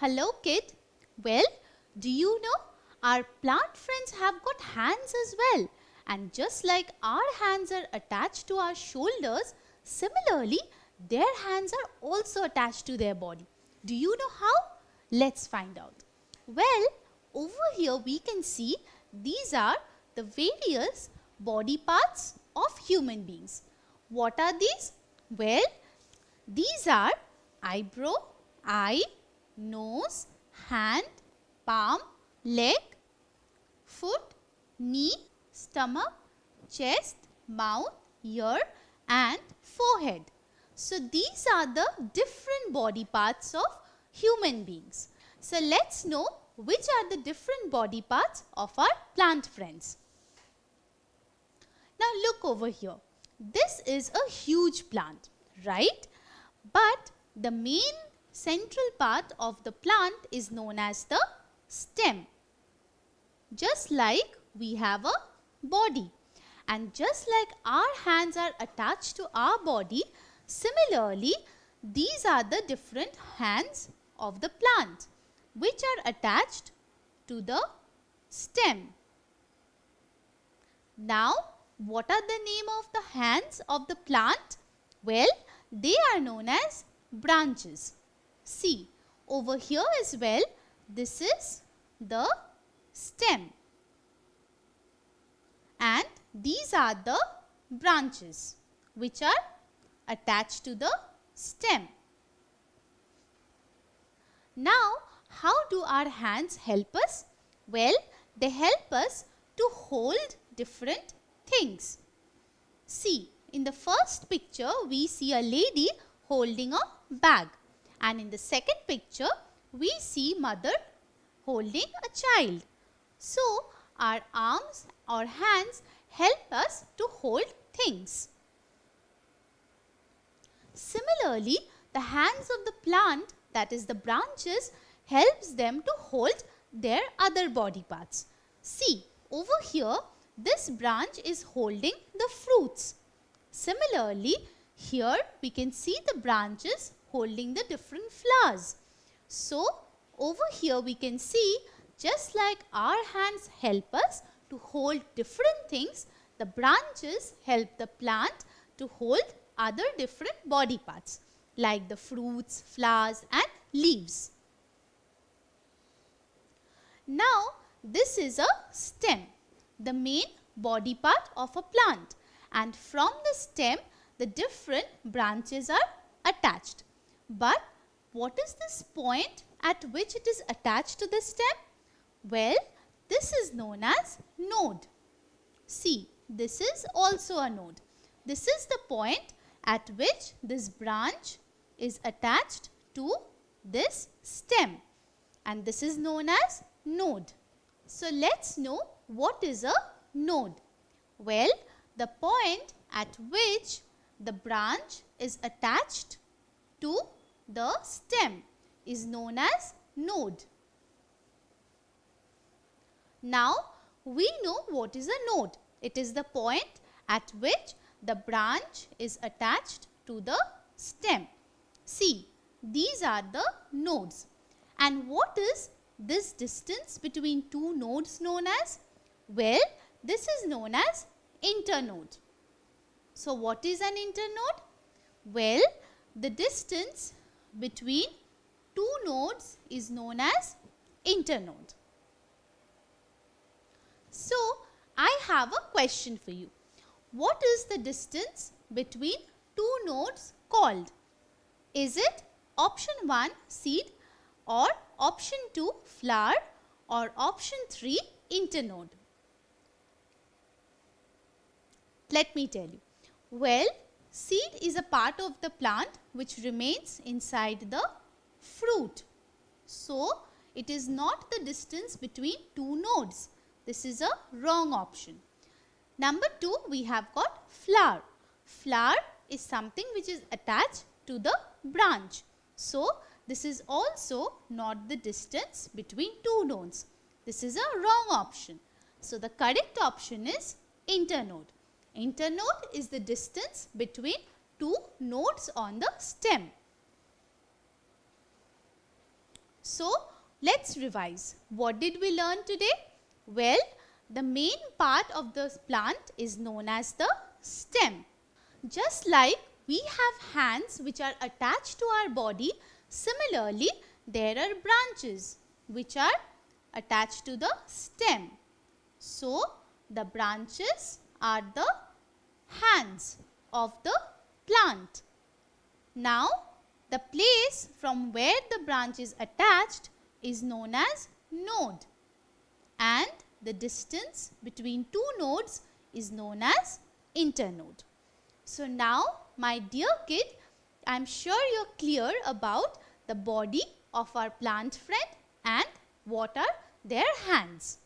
Hello kid. Well, do you know our plant friends have got hands as well, and just like our hands are attached to our shoulders, similarly their hands are also attached to their body. Do you know how? Let's find out. Well, over here we can see these are the various body parts of human beings. What are these? Well, these are eyebrow, eye, nose, hand, palm, leg, foot, knee, stomach, chest, mouth, ear and forehead. So these are the different body parts of human beings. So let's know which are the different body parts of our plant friends. Now look over here. This is a huge plant, right? But the main central part of the plant is known as the stem. Just like we have a body, and just like our hands are attached to our body, similarly these are the different hands of the plant which are attached to the stem. Now, what are the name of the hands of the plant? Well, they are known as branches. See, over here as well, this is the stem. And these are the branches which are attached to the stem. Now, how do our hands help us? Well, they help us to hold different things. See, in the first picture, we see a lady holding a bag. And in the second picture, we see mother holding a child. So, our arms or hands help us to hold things. Similarly, the hands of the plant, that is the branches, helps them to hold their other body parts. See, over here, this branch is holding the fruits. Similarly, here we can see the branches holding the different flowers. So, over here we can see, just like our hands help us to hold different things, the branches help the plant to hold other different body parts like the fruits, flowers and leaves. Now, this is a stem, the main body part of a plant, and from the stem the different branches are attached. But what is this point at which it is attached to the stem? Well, this is known as node. See, this is also a node. This is the point at which this branch is attached to this stem, and this is known as node. So let's know what is a node. Well, the point at which the branch is attached to the stem is known as node. Now, we know what is a node. It is the point at which the branch is attached to the stem. See, these are the nodes. And what is this distance between two nodes known as? Well, this is known as internode. So, what is an internode? Well, the distance between two nodes is known as internode. So, I have a question for you. What is the distance between two nodes called? Is it option 1 seed, or option 2 flower, or option 3 internode? Let me tell you. Well, seed is a part of the plant which remains inside the fruit. So, it is not the distance between two nodes. This is a wrong option. Number 2, we have got flower. Flower is something which is attached to the branch. So, this is also not the distance between two nodes. This is a wrong option. So, the correct option is internode. Internode is the distance between two nodes on the stem. So, let's revise. What did we learn today? Well, the main part of the plant is known as the stem. Just like we have hands which are attached to our body, similarly, there are branches which are attached to the stem. So, the branches are the hands of the plant. Now, the place from where the branch is attached is known as node, and the distance between two nodes is known as internode. So, now my dear kid, I am sure you are clear about the body of our plant friend and what are their hands.